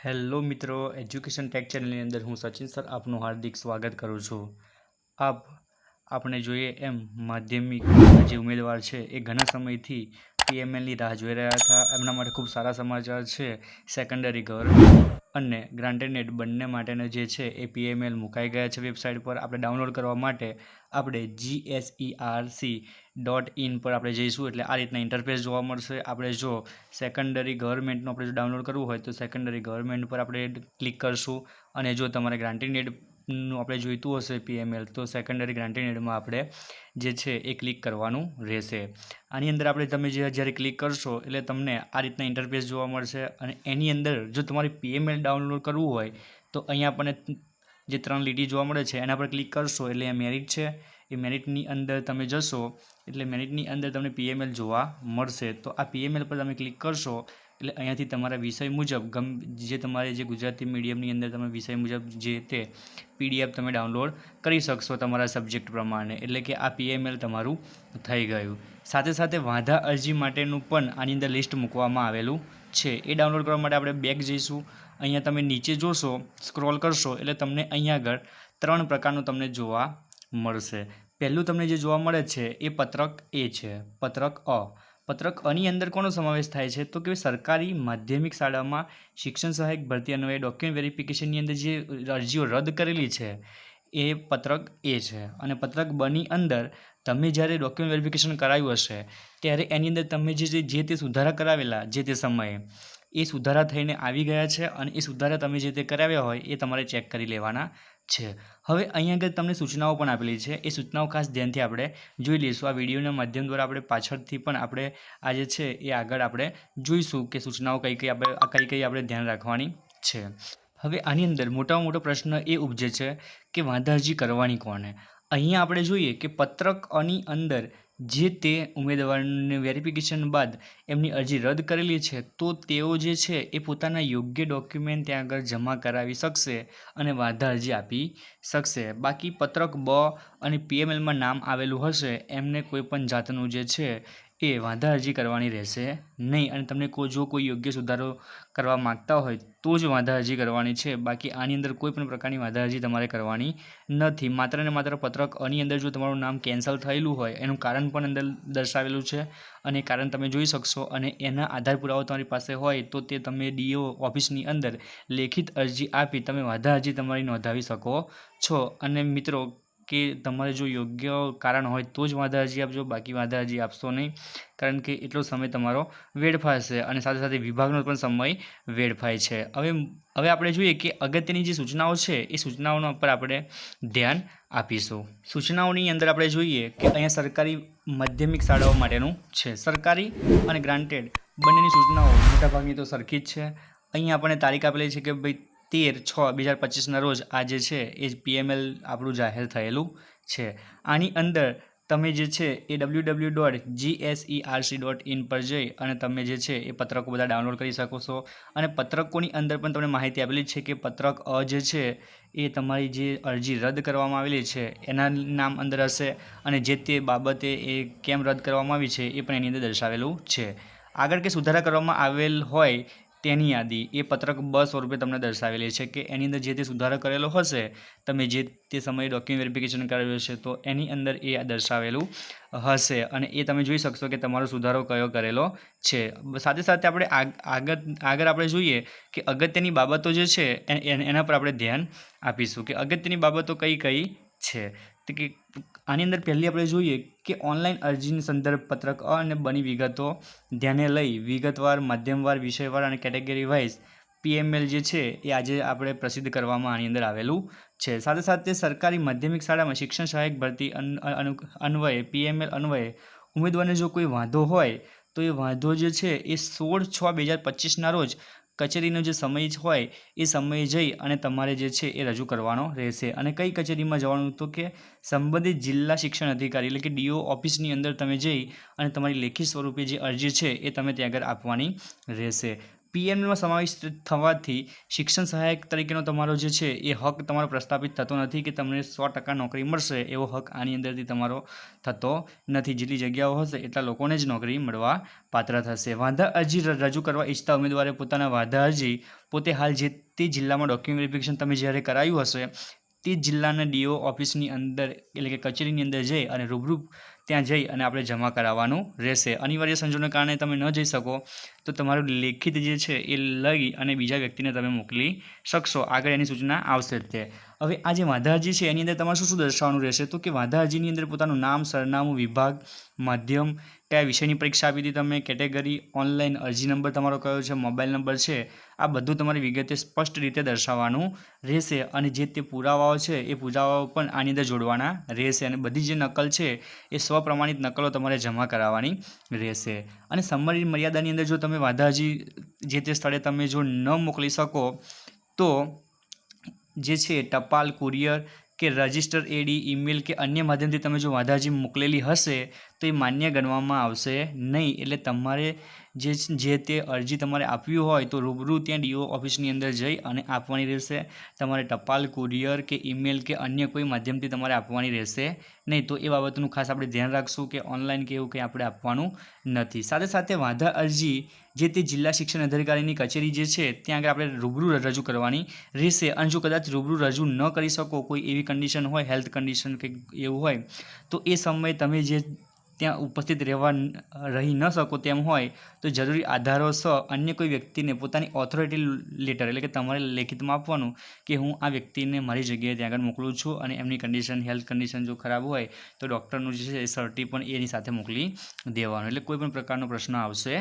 Hello મિત્રો, education tech ચેનલની અંદર હું સચિન સર આપનું હાર્દિક સ્વાગત કરું છું। આપણે જોઈએ એમ માધ્યમિકના જે ઉમેદવાર છે એ ઘણા સમયથી પીએમએલની રાહ જોઈ રહ્યા હતા। એમના માટે ખૂબ સારા સમાચાર છે। સેકન્ડરી ગવર્મેન્ટ અને ગ્રાન્ટેડ નેટ બંને માટેના જે છે એ પીએમએલ મુકાઈ ગયા છે વેબસાઇટ પર। આપણે ડાઉનલોડ કરવા માટે આપણે GSERC.in પર આપણે જઈશું એટલે આ રીતના ઇન્ટરફેસ જોવા મળશે। આપણે જો સેકન્ડરી ગવર્મેન્ટનું આપણે જો ડાઉનલોડ કરવું હોય તો સેકન્ડરી ગવર્મેન્ટ પર આપણે ક્લિક કરશું અને જો તમારે ગ્રાન્ટેડ નેટનું આપણે જોઈતું હશે પીએમએલ તો સેકન્ડરી ગ્રાન્ટેડ નેટમાં આપણે જે છે એ ક્લિક કરવાનું રહેશે। આની અંદર આપણે તમે જ્યારે ક્લિક કરશો એટલે તમને આ રીતના ઇન્ટરફેસ જોવા મળશે અને એની અંદર જો તમારે પીએમએલ ડાઉનલોડ કરવું હોય તો અહીંયા આપણને જે 3 લીટી જોવા મળે છે એના પર ક્લિક કરશો એટલે આ મેરિટ છે। એ મેરિટની અંદર તમે જશો એટલે મેરિટની અંદર તમને પીએમએલ જોવા મળશે। તો આ પીએમએલ પર તમે ક્લિક કરશો એટલે અહીંયાથી તમારા વિષય મુજબ જે તમારે જે ગુજરાતી મીડિયમની અંદર તમે વિષય મુજબ જે તે પીડીએફ તમે ડાઉનલોડ કરી શકશો તમારા સબ્જેક્ટ પ્રમાણે। એટલે કે આ પીએમએલ તમારું થઈ ગયું। સાથે સાથે વાંધા અરજી માટેનું પણ આની અંદર લિસ્ટ મૂકવામાં આવેલું છે। એ ડાઉનલોડ કરવા માટે આપણે બેક જઈશું। અહીંયા તમે નીચે જોશો, સ્ક્રોલ કરશો એટલે તમને અહીંયા આગળ 3 પ્રકારનું તમને જોવા મળશે। પહેલું તમને જે જોવા મળે છે એ પત્રક એ છે, પત્રક અ। પત્રક અની અંદર કોનો સમાવેશ થાય છે તો કે સરકારી માધ્યમિક શાળામાં શિક્ષણ સહાયક ભરતી અન્વયે ડોક્યુમેન્ટ વેરિફિકેશનની અંદર જે અરજીઓ રદ કરેલી છે એ પત્રક એ છે। અને પત્રક બની અંદર તમે જ્યારે ડોક્યુમેન્ટ વેરિફિકેશન કરાવ્યું હશે ત્યારે એની અંદર તમે જે તે સુધારા કરાવેલા જે તે સમયે એ સુધારા થઈને આવી ગયા છે અને એ સુધારા તમે જે તે કરાવ્યા હોય એ તમારે ચેક કરી લેવાના છે। હવે અહીંયા આગળ તમને સૂચનાઓ પણ આપેલી છે, એ સૂચનાઓ ખાસ ધ્યાનથી આપણે જોઈ લઈશું। આ વિડીયોના માધ્યમ દ્વારા આપણે પાછળથી પણ આપણે આ જે છે એ આગળ આપણે જોઈશું કે સૂચનાઓ કઈ કઈ આપણે ધ્યાન રાખવાની છે। હવે આની અંદર મોટામાં મોટો પ્રશ્ન એ ઉપજે છે કે વાંધા અરજી કરવાની કોને। અહીંયા આપણે જોઈએ કે પત્રક અની અંદર જે તે ઉમેદવારને વેરિફિકેશન બાદ એમની અરજી રદ કરેલી છે તો તેઓ જે છે એ પોતાના યોગ્ય ડોક્યુમેન્ટ ત્યાં આગળ જમા કરાવી શકશે અને વાંધા અરજી આપી શકશે। બાકી પત્રક બ અને પીએમએલમાં નામ આવેલું હશે એમને કોઈ પણ જાતનું જે છે એ વાંધા અરજી કરવાની રહેશે નહીં। અને તમને જો કોઈ યોગ્ય સુધારો કરવા માગતા હોય તો જ વાંધા અરજી કરવાની છે। બાકી આની અંદર કોઈ પણ પ્રકારની વાંધા અરજી તમારે કરવાની નથી। માત્ર ને માત્ર પત્રક અની અંદર જો તમારું નામ કેન્સલ થયેલું હોય એનું કારણ પણ અંદર દર્શાવેલું છે અને કારણ તમે જોઈ શકશો અને એના આધાર પુરાવો તમારી પાસે હોય તો તે તમે ડીઓ ઓફિસની અંદર લેખિત અરજી આપી તમે વાંધા અરજી તમારી નોંધાવી શકો છો। અને મિત્રો કે તમારે જો યોગ્ય કારણ હોય તો જ વાંધા અરજી આપજો, બાકી વાંધા અરજી આપશો નહીં કારણ કે એટલો સમય તમારો વેડફાશે અને સાથે સાથે વિભાગનો પણ સમય વેડફાય છે। હવે આપણે જોઈએ કે અગત્યની જે સૂચનાઓ છે એ સૂચનાઓના ઉપર આપણે ધ્યાન આપીશું। સૂચનાઓની અંદર આપણે જોઈએ કે અહીંયા સરકારી માધ્યમિક શાળાઓ માટેનું છે। સરકારી અને ગ્રાન્ટેડ બંનેની સૂચનાઓ મોટાભાગની તો સરખી જ છે। અહીંયા આપણને તારીખ આપેલી છે કે ભાઈ 13/6/2025ના રોજ આ જે છે એ પીએમએલ આપણું જાહેર થયેલું છે। આની અંદર તમે જે છે એ www.gserc.in પર જઈ અને તમે જે છે એ પત્રકો બધા ડાઉનલોડ કરી શકો છો। અને પત્રકોની અંદર પણ તમને માહિતી આપેલી છે કે પત્રક અ જે છે એ તમારી જે અરજી રદ કરવામાં આવેલી છે એના નામ અંદર હશે અને જે તે બાબતે એ કેમ રદ કરવામાં આવી છે એ પણ એની અંદર દર્શાવેલું છે। આગળ કે સુધારા કરવામાં આવેલ હોય તેની યાદી એ પત્રક બ સ્વરૂપે તમને દર્શાવેલી છે કે એની અંદર જે તે સુધારો કરેલો હશે તમે જે તે સમયે ડોક્યુમેન્ટ વેરિફિકેશન કરાવ્યું હશે તો એની અંદર એ દર્શાવેલું હશે અને એ તમે જોઈ શકશો કે તમારો સુધારો કયો કરેલો છે। સાથે સાથે આપણે આગળ આપણે જોઈએ કે અગત્યની બાબતો જે છે એના પર આપણે ધ્યાન આપીશું કે અગત્યની બાબતો કઈ કઈ છે। તો કે આની અંદર પહેલી આપણે જોઈએ કે ઓનલાઈન અરજીની સંદર્ભ પત્રક અ અને બની વિગતો ધ્યાને લઈ વિગતવાર, માધ્યમવાર, વિષયવાર અને કેટેગરી વાઇઝ પીએમએલ જે છે એ આજે આપણે પ્રસિદ્ધ કરવામાં આની અંદર આવેલું છે। સાથે સાથે સરકારી માધ્યમિક શાળામાં શિક્ષણ સહાયક ભરતી અન્વયે પીએમએલ અન્વયે ઉમેદવારને જો કોઈ વાંધો હોય તો એ વાંધો જે છે એ 16/6/2025ના રોજ કચેરીનો જે સમય હોય એ સમયે જઈ અને તમારે જે છે એ રજૂ કરવાનો રહેશે। અને કઈ કચેરીમાં જવાનું તો કે સંબંધિત જિલ્લા શિક્ષણ અધિકારી એટલે કે ડીઓ ઓફિસની અંદર તમે જઈ અને તમારી લેખિત સ્વરૂપે જે અરજી છે એ તમે ત્યાં આગળ આપવાની રહેશે। પીએમએલમાં સમાવિષ્ટ થવાથી શિક્ષણ સહાયક તરીકેનો તમારો જે છે એ હક તમારો પ્રસ્થાપિત થતો નથી કે તમને 100% નોકરી મળશે એવો હક આની અંદરથી તમારો થતો નથી. જેટલી જગ્યાઓ હશે એટલા લોકોને જ નોકરી મળવા પાત્ર થશે. વાંધા અરજી રજૂ કરવા ઈચ્છતા ઉમેદવારે પોતાના વાંધા અરજી પોતે હાલ જે તે જિલ્લામાં ડોક્યુમેન્ટ વેરિફિકેશન તમે જ્યારે કરાયું હશે તે જિલ્લાના ડીઓ ઓફિસની અંદર એટલે કે કચેરીની અંદર જઈ અને રૂબરૂ ત્યાં જઈ અને આપણે જમા કરાવવાનું રહેશે. અનિવાર્ય સંજોગોને કારણે તમે ન જઈ શકો તો તમારું લેખિત જે છે એ લઈ અને બીજા વ્યક્તિને તમે મોકલી શકશો. આગળ એની સૂચના આવશે જ તે. હવે આ જે વાંધા અરજી છે એની અંદર તમારે શું શું દર્શાવવાનું રહેશે તો કે વાંધા અરજીની અંદર પોતાનું નામ, સરનામું, વિભાગ, માધ્યમ, કયા વિષયની પરીક્ષા આપી હતી તમે, કેટેગરી, ઓનલાઈન અરજી નંબર તમારો કયો છે, મોબાઈલ નંબર છે, આ બધું તમારી વિગતે સ્પષ્ટ રીતે દર્શાવવાનું રહેશે. અને જે તે પુરાવાઓ છે એ પુરાવાઓ પણ આની અંદર જોડવાના રહેશે અને બધી જે નકલ છે એ સ્વપ્રમાણિત નકલો તમારે જમા કરાવવાની રહેશે. અને સમય મર્યાદાની અંદર જો તમે વાંધા અરજી જે તે સ્થળે તમે જો ન મોકલી શકો તો જે છે ટપાલ, કુરિયર કે રજિસ્ટર એડી, ઈમેલ કે અન્ય માધ્યમથી તમે જો વાંધા અરજી મોકલેલી હશે તો એ માન્ય ગણવામાં આવશે નહીં. એટલે તમારે જે તે અરજી તમારે આપવી હોય તો રૂબરૂ ત્યાં ડીઓ ઓફિસની અંદર જઈ અને આપવાની રહેશે. તમારે ટપાલ, કુરિયર કે ઈમેલ કે અન્ય કોઈ માધ્યમથી તમારે આપવાની રહેશે નહીં. તો એ બાબતનું ખાસ આપણે ધ્યાન રાખશું કે ઓનલાઈન કે એવું કંઈ આપણે આપવાનું નથી. સાથે સાથે વાંધા અરજી જે તે જિલ્લા શિક્ષણ અધિકારીની કચેરી જે છે ત્યાં આગળ આપણે રૂબરૂ રજૂ કરવાની રહેશે. અને જો કદાચ રૂબરૂ રજૂ ન કરી શકો, કોઈ એવી કન્ડિશન હોય, હેલ્થ કન્ડિશન કે એવું હોય તો એ સમયે તમે જે ત્યાં ઉપસ્થિત રહી ન શકો તેમ હોય તો જરૂરી આધારો સહ અન્ય કોઈ વ્યક્તિને પોતાની ઓથોરિટી લેટર એટલે કે તમારે લેખિતમાં આપવાનું કે હું આ વ્યક્તિને મારી જગ્યાએ ત્યાં આગળ મોકલું છું અને એમની કન્ડિશન, હેલ્થ કન્ડિશન જો ખરાબ હોય તો ડૉક્ટરનું જે છે એ સર્ટી પણ એની સાથે મોકલી દેવાનું. એટલે કોઈ પણ પ્રકારનો પ્રશ્ન આવશે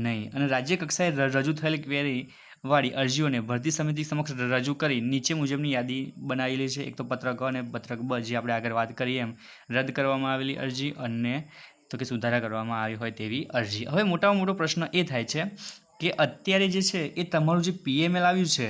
નહીં. અને રાજ્ય કક્ષાએ રજૂ થયેલ ક્વેરી વાળી અરજીઓને ભરતી સમિતિ સમક્ષ રજૂ કરી નીચે મુજબની યાદી બનાવેલી છે. એક તો પત્રક અને પત્રક બ જે આપણે આગળ વાત કરીએ એમ રદ કરવામાં આવેલી અરજી અને તો કે સુધારા કરવામાં આવી હોય તેવી અરજી. હવે મોટામાં મોટો પ્રશ્ન એ થાય છે કે અત્યારે જે છે એ તમારું જે પીએમએલ આવ્યું છે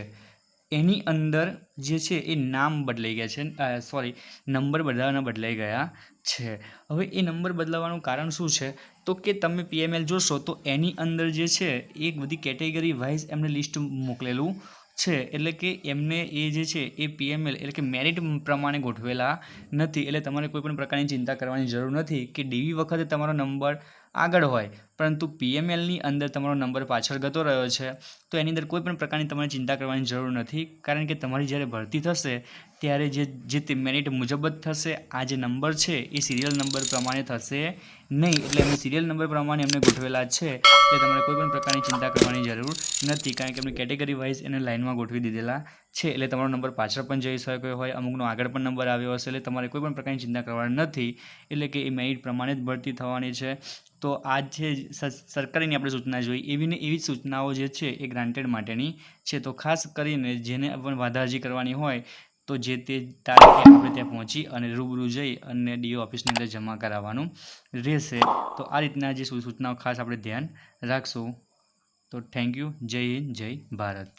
એની અંદર જે છે એ નામ બદલાઈ ગયા છે, નંબર બદલાઈ ગયા છે. હવે એ નંબર બદલાવાનું કારણ શું છે તો કે તમે પીએમએલ જોશો તો એની અંદર જે છે એક બધી કેટેગરી વાઇઝ એમને લિસ્ટ મોકલેલું છે. એટલે કે એમને એ જે છે એ પીએમએલ એટલે કે મેરિટ પ્રમાણે ગોઠવેલા નથી. એટલે તમારે કોઈ પણ પ્રકારની ચિંતા કરવાની જરૂર નથી કે ડીવી વખતે તમારો નંબર આગળ હોય પરંતુ પીએમએલની અંદર તમારો નંબર પાછળ જતો રહ્યો છે તો એની અંદર કોઈ પણ પ્રકારની તમારે ચિંતા કરવાની જરૂર નથી. કારણ કે તમારી જ્યારે ભરતી થશે ત્યારે જે તે મેરિટ મુજબ જ થશે. આ જે નંબર છે એ સિરિયલ નંબર પ્રમાણે થશે નહીં. એટલે એમને સિરિયલ નંબર પ્રમાણે એમને ગોઠવેલા છે એટલે તમારે કોઈ પણ પ્રકારની ચિંતા કરવાની જરૂર નથી. કારણ કે એમને કેટેગરી વાઇઝ એને લાઇનમાં ગોઠવી દીધેલા છે. એટલે તમારો નંબર પાછળ પણ જઈ શક્યો હોય, અમુકનો આગળ પણ નંબર આવ્યો હશે. એટલે તમારે કોઈ પણ પ્રકારની ચિંતા કરવાની નથી. એટલે કે એ મેરિટ પ્રમાણે જ ભરતી થવાની છે. તો આ જે સરકારની આપણે સૂચના જોઈ એવી જ સૂચનાઓ જે છે એ ગ્રાન્ટેડ માટેની છે. તો ખાસ કરીને જેને પણ વાંધા અરજી કરવાની હોય તો જે તે તારીખે આપણે ત્યાં પહોંચી અને રૂબરૂ જઈ અને ડીઓ ઓફિસની અંદર જમા કરાવવાનું રહેશે. તો આ રીતના જે સૂચનાઓ ખાસ આપણે ધ્યાન રાખશું. તો થેન્ક યુ. જય હિન્દ, જય ભારત.